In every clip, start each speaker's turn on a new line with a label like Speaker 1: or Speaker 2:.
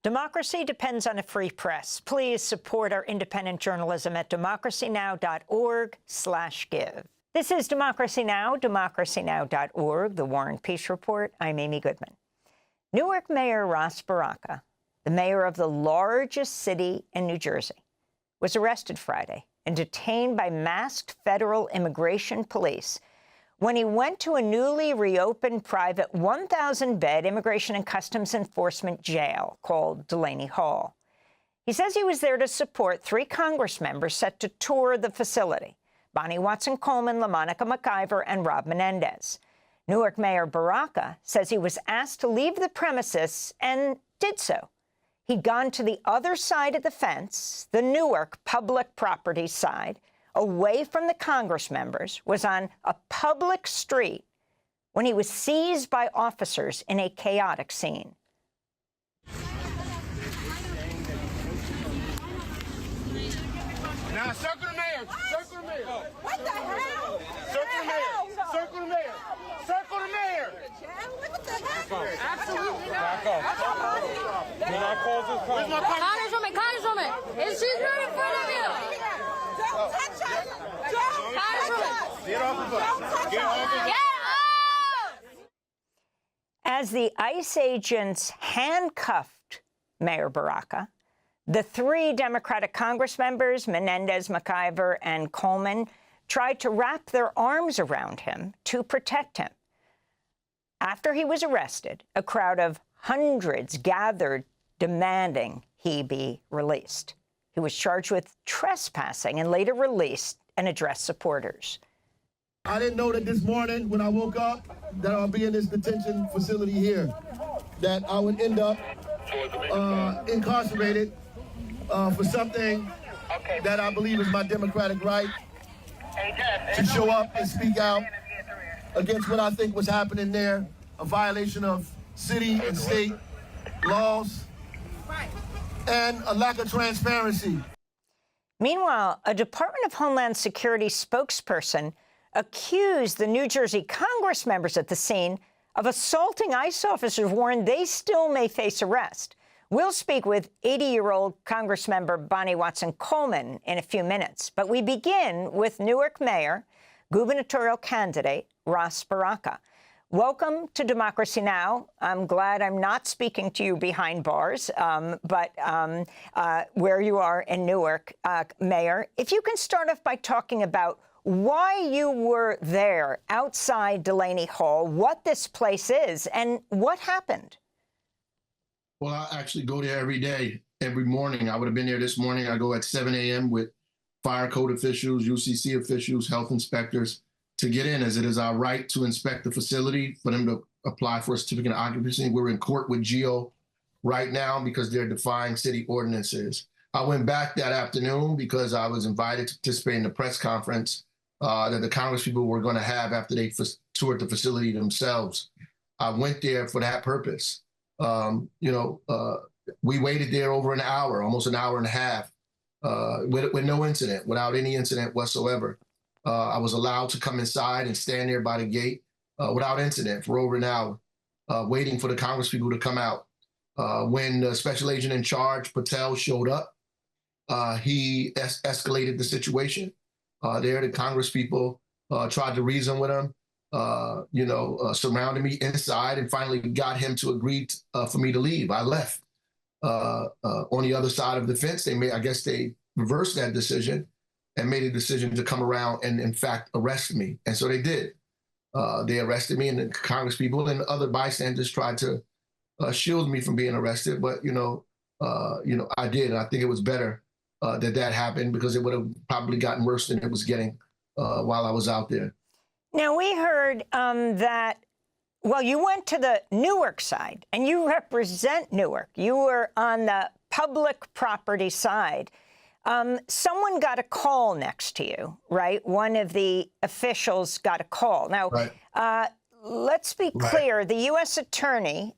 Speaker 1: Democracy depends on a free press. Please support our independent journalism at democracynow.org/give. This is Democracy Now!, democracynow.org, the War and Peace Report. I'm Amy Goodman. Newark Mayor Ras Baraka, the mayor of the largest city in New Jersey, was arrested Friday and detained by masked federal immigration police when he went to a newly reopened private 1,000-bed Immigration and Customs Enforcement jail called Delaney Hall. He says he was there to support 3 Congress members set to tour the facility: Bonnie Watson-Coleman, LaMonica McIver, and Rob Menendez. Newark Mayor Baraka says he was asked to leave the premises and did so. He'd gone to the other side of the fence, the Newark public property side, away from the Congress members, was on a public street when he was seized by officers in a chaotic scene.
Speaker 2: Now circle the mayor! Circle the mayor!
Speaker 3: What the hell?
Speaker 2: Circle the mayor! Circle the mayor! Circle the mayor!
Speaker 3: What the hell?
Speaker 2: Absolutely not! Can I cause this
Speaker 4: Congresswoman, if she's right in front of you.
Speaker 3: Don't touch us! Don't touch us!
Speaker 2: Get off of us! Get off of us!
Speaker 4: Get up!
Speaker 1: As the ICE agents handcuffed Mayor Baraka, the 3 Democratic Congress members, Menendez, McIver, and Coleman, tried to wrap their arms around him to protect him. After he was arrested, a crowd of hundreds gathered demanding he be released. He was charged with trespassing and later released and addressed supporters.
Speaker 5: I didn't know that this morning when I woke up that I'll be in this detention facility here, that I would end up incarcerated for something that I believe is my democratic right to show up and speak out against what I think was happening there, a violation of city and state laws and a lack of transparency.
Speaker 1: Meanwhile, a Department of Homeland Security spokesperson accused the New Jersey Congress members at the scene of assaulting ICE officers, warned they still may face arrest. We'll speak with 80-year-old Congressmember Bonnie Watson-Coleman in a few minutes. But we begin with Newark Mayor, gubernatorial candidate Ras Baraka. Welcome to Democracy Now! I'm glad I'm not speaking to you behind bars, but where you are in Newark, Mayor. If you can start off by talking about why you were there outside Delaney Hall, what this place is, and what happened.
Speaker 6: Well, I actually go there every day, every morning. I would have been there this morning. I go at 7 a.m. with fire code officials, UCC officials, health inspectors to get in, as it is our right to inspect the facility, for them to apply for a certificate of occupancy. We're in court with GEO right now because they're defying city ordinances. I went back that afternoon because I was invited to participate in the press conference that the Congress people were going to have after they toured the facility themselves. I went there for that purpose. We waited there over an hour, almost an hour and a half, with no incident, without any incident whatsoever. I was allowed to come inside and stand there by the gate without incident for over an hour, waiting for the Congress people to come out. When the special agent in charge, Patel, showed up, he escalated the situation. There, the Congress people tried to reason with him, surrounded me inside and finally got him to agree for me to leave. I left. On the other side of the fence, I guess they reversed that decision and made a decision to come around and, in fact, arrest me. And so they did. They arrested me, and the Congress people and other bystanders tried to shield me from being arrested. But, I did. And I think it was better that happened, because it would have probably gotten worse than it was getting while I was out there.
Speaker 1: Now, we heard that, well, you went to the Newark side, and you represent Newark. You were on the public property side. Someone got a call next to you, right? One of the officials got a call. Now, right. Let's be clear. Right. The U.S. Attorney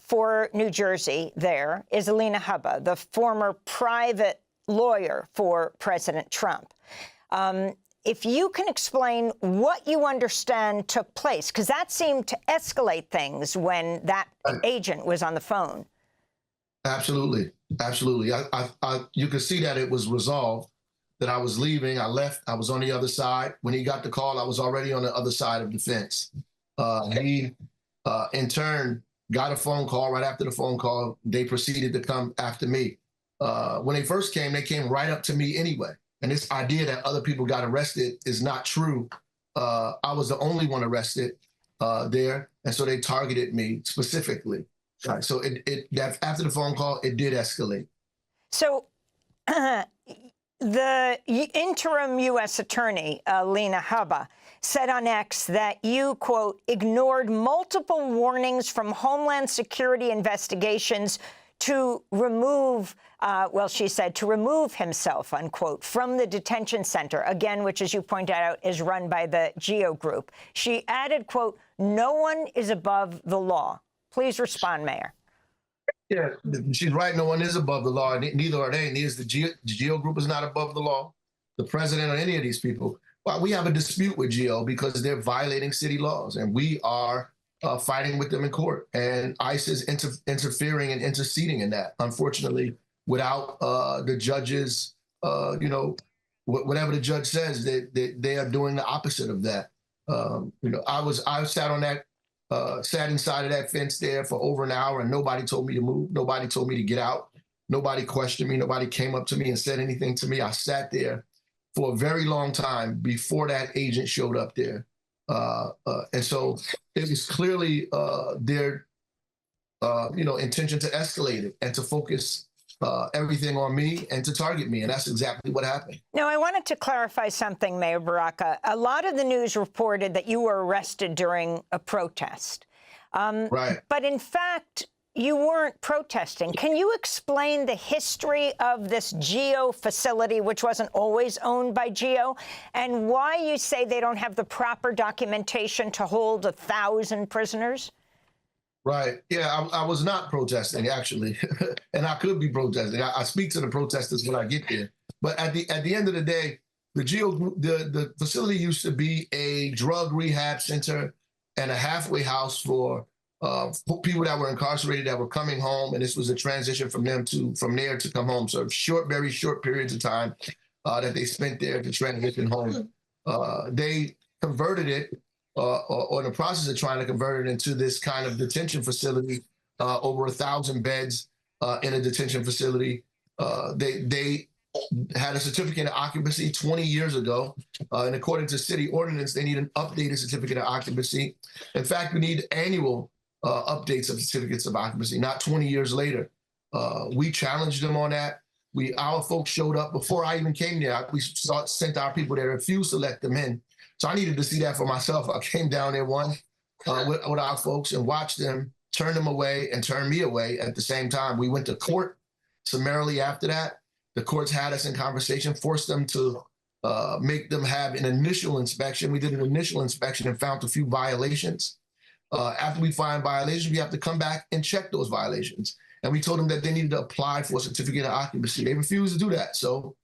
Speaker 1: for New Jersey there is Alina Habba, the former private lawyer for President Trump. If you can explain what you understand took place, because that seemed to escalate things when that agent was on the phone.
Speaker 6: Absolutely. Absolutely. You could see that it was resolved, that I was leaving. I left. I was on the other side. When he got the call, I was already on the other side of the fence. He, in turn, got a phone call. Right after the phone call, they proceeded to come after me. When they first came, they came right up to me anyway. And this idea that other people got arrested is not true. I was the only one arrested there. And so they targeted me specifically. Right. So after the phone call, it did escalate.
Speaker 1: So the interim U.S. attorney, Lena Haba, said on X that you, quote, ignored multiple warnings from Homeland Security investigations to remove, well, she said, to remove himself, unquote, from the detention center, again, which, as you pointed out, is run by the GEO Group. She added, quote, no one is above the law. Please respond, Mayor.
Speaker 6: Yeah, she's right. No one is above the law. Neither are they. Neither is the GEO Group is not above the law. The president or any of these people. Well, we have a dispute with GEO because they're violating city laws, and we are fighting with them in court. And ICE is interfering and interceding in that, unfortunately, without the judges, whatever the judge says, they are doing the opposite of that. I sat on that. Sat inside of that fence there for over an hour, and nobody told me to move. Nobody told me to get out. Nobody questioned me. Nobody came up to me and said anything to me. I sat there for a very long time before that agent showed up there. And so it was clearly their, intention to escalate it and to focus everything on me and to target me. And that's exactly what happened.
Speaker 1: Now, I wanted to clarify something, Mayor Baraka. A lot of the news reported that you were arrested during a protest.
Speaker 6: Right.
Speaker 1: But in fact, you weren't protesting. Can you explain the history of this GEO facility, which wasn't always owned by GEO, and why you say they don't have the proper documentation to hold 1,000 prisoners?
Speaker 6: Right. Yeah, I was not protesting, actually, and I could be protesting. I speak to the protesters when I get there. But at the end of the day, the GEO Group, the facility used to be a drug rehab center and a halfway house for people that were incarcerated that were coming home, and this was a transition from there to come home. So very short periods of time that they spent there to transition home. They converted it. Or in the process of trying to convert it into this kind of detention facility, over 1,000 beds in a detention facility. They had a certificate of occupancy 20 years ago, and according to city ordinance, they need an updated certificate of occupancy. In fact, we need annual updates of certificates of occupancy, not 20 years later. We challenged them on that. Our folks showed up before I even came there. We sent our people there, refused to let them in. So I needed to see that for myself. I came down there with our folks and watched them turn them away and turn me away at the same time. We went to court summarily after that. The courts had us in conversation, forced them to make them have an initial inspection. We did an initial inspection and found a few violations. After we find violations, we have to come back and check those violations. And we told them that they needed to apply for a certificate of occupancy. They refused to do that. So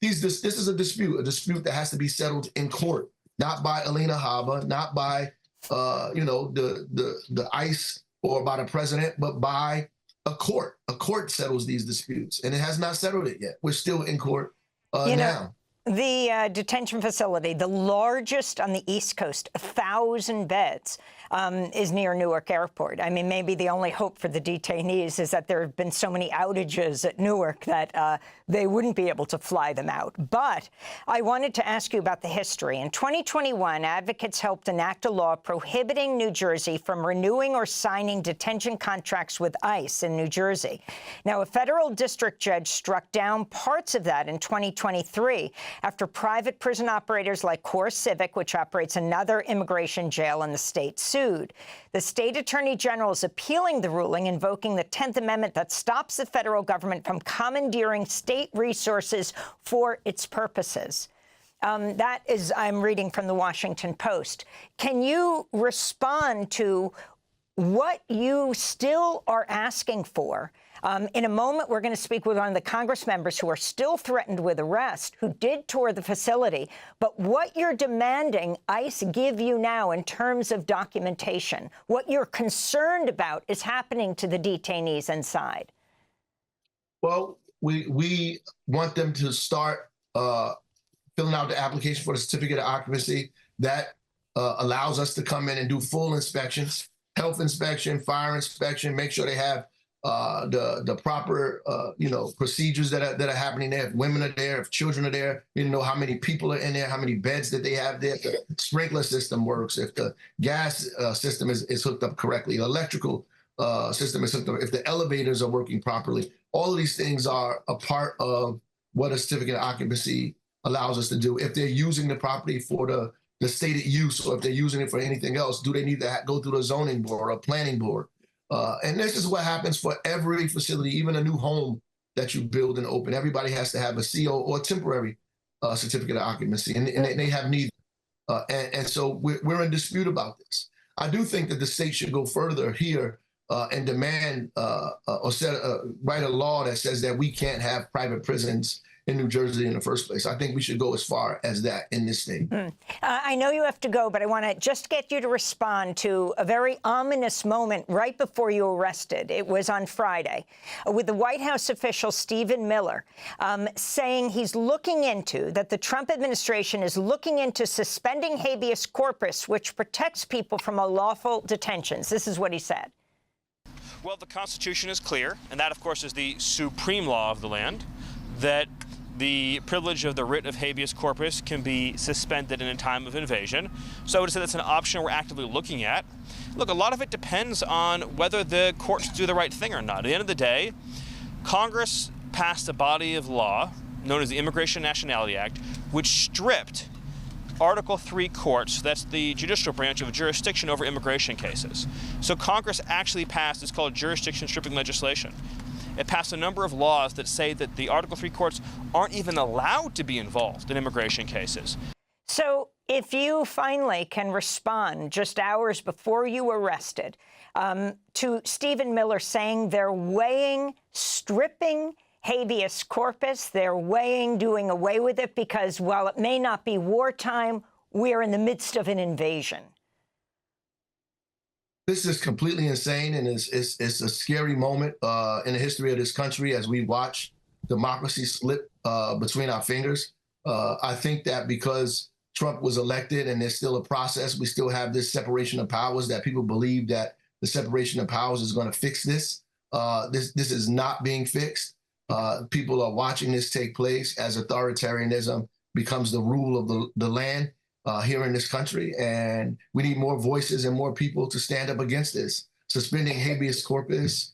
Speaker 6: this is a dispute that has to be settled in court. Not by Lena Haba, not by the ICE or by the president, but by a court. A court settles these disputes, and it has not settled it yet. We're still in court now.
Speaker 1: The detention facility, the largest on the East Coast, 1,000 beds, is near Newark Airport. I mean, maybe the only hope for the detainees is that there have been so many outages at Newark that they wouldn't be able to fly them out. But I wanted to ask you about the history. In 2021, advocates helped enact a law prohibiting New Jersey from renewing or signing detention contracts with ICE in New Jersey. Now, a federal district judge struck down parts of that in 2023 after private prison operators like Core Civic, which operates another immigration jail in the state, sued. The state attorney general is appealing the ruling, invoking the 10th Amendment that stops the federal government from commandeering state resources for its purposes. That is, I'm reading from the Washington Post. Can you respond to what you still are asking for? In a moment, we're going to speak with one of the Congress members who are still threatened with arrest, who did tour the facility. But what you're demanding ICE give you now in terms of documentation, what you're concerned about is happening to the detainees inside.
Speaker 6: Well, we want them to start filling out the application for the certificate of occupancy. That allows us to come in and do full inspections, health inspection, fire inspection, make sure they have the proper procedures that are happening there. If women are there, if children are there, we know how many people are in there, how many beds that they have there, if the sprinkler system works, if the gas system is hooked up correctly, the electrical system is hooked up, if the elevators are working properly. All of these things are a part of what a certificate of occupancy allows us to do. If they're using the property for the stated use, or if they're using it for anything else, do they need to go through the zoning board or a planning board? And this is what happens for every facility, even a new home that you build and open. Everybody has to have a CO or temporary certificate of occupancy, and they have neither. And so we're in dispute about this. I do think that the state should go further here and demand or write a law that says that we can't have private prisons in New Jersey in the first place. I think we should go as far as that in this state.
Speaker 1: I know you have to go, but I want to just get you to respond to a very ominous moment right before you were arrested. It was on Friday, with the White House official Stephen Miller saying he's looking into, that the Trump administration is looking into suspending habeas corpus, which protects people from unlawful detentions. This is what he said.
Speaker 2: Well, the Constitution is clear, and that, of course, is the supreme law of the land, that the privilege of the writ of habeas corpus can be suspended in a time of invasion. So I would say that's an option we're actively looking at. Look, a lot of it depends on whether the courts do the right thing or not. At the end of the day, Congress passed a body of law known as the Immigration and Nationality Act, which stripped Article III courts, that's the judicial branch, of jurisdiction over immigration cases. So Congress actually passed, it's called jurisdiction stripping legislation. It passed a number of laws that say that the Article III courts aren't even allowed to be involved in immigration cases.
Speaker 1: So if you finally can respond just hours before you were arrested to Stephen Miller saying they're weighing stripping habeas corpus, they're weighing doing away with it because, while it may not be wartime, we're in the midst of an invasion.
Speaker 6: This is completely insane, and it's a scary moment in the history of this country as we watch democracy slip between our fingers. I think that because Trump was elected and there's still a process, we still have this separation of powers, that people believe that the separation of powers is going to fix this. This is not being fixed. People are watching this take place as authoritarianism becomes the rule of the land here in this country, and we need more voices and more people to stand up against this. Suspending habeas corpus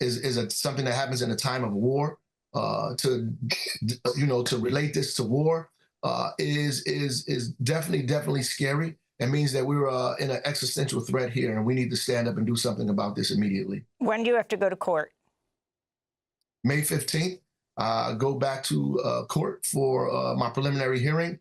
Speaker 6: is something that happens in a time of war. To relate this to war is definitely scary. It means that we're in an existential threat here, and we need to stand up and do something about this immediately.
Speaker 1: When do you have to go to court?
Speaker 6: May 15th, go back to court for my preliminary hearing,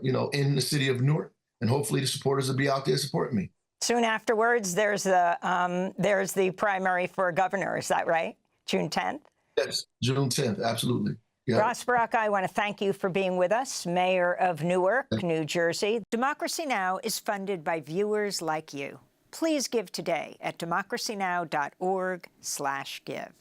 Speaker 6: in the city of Newark, and hopefully the supporters will be out there supporting me.
Speaker 1: Soon afterwards, there's the primary for governor. Is that right? June 10th?
Speaker 6: Yes, June 10th, absolutely. Yeah.
Speaker 1: Ras Baraka, I want to thank you for being with us, Mayor of Newark, New Jersey. Democracy Now! Is funded by viewers like you. Please give today at democracynow.org/give.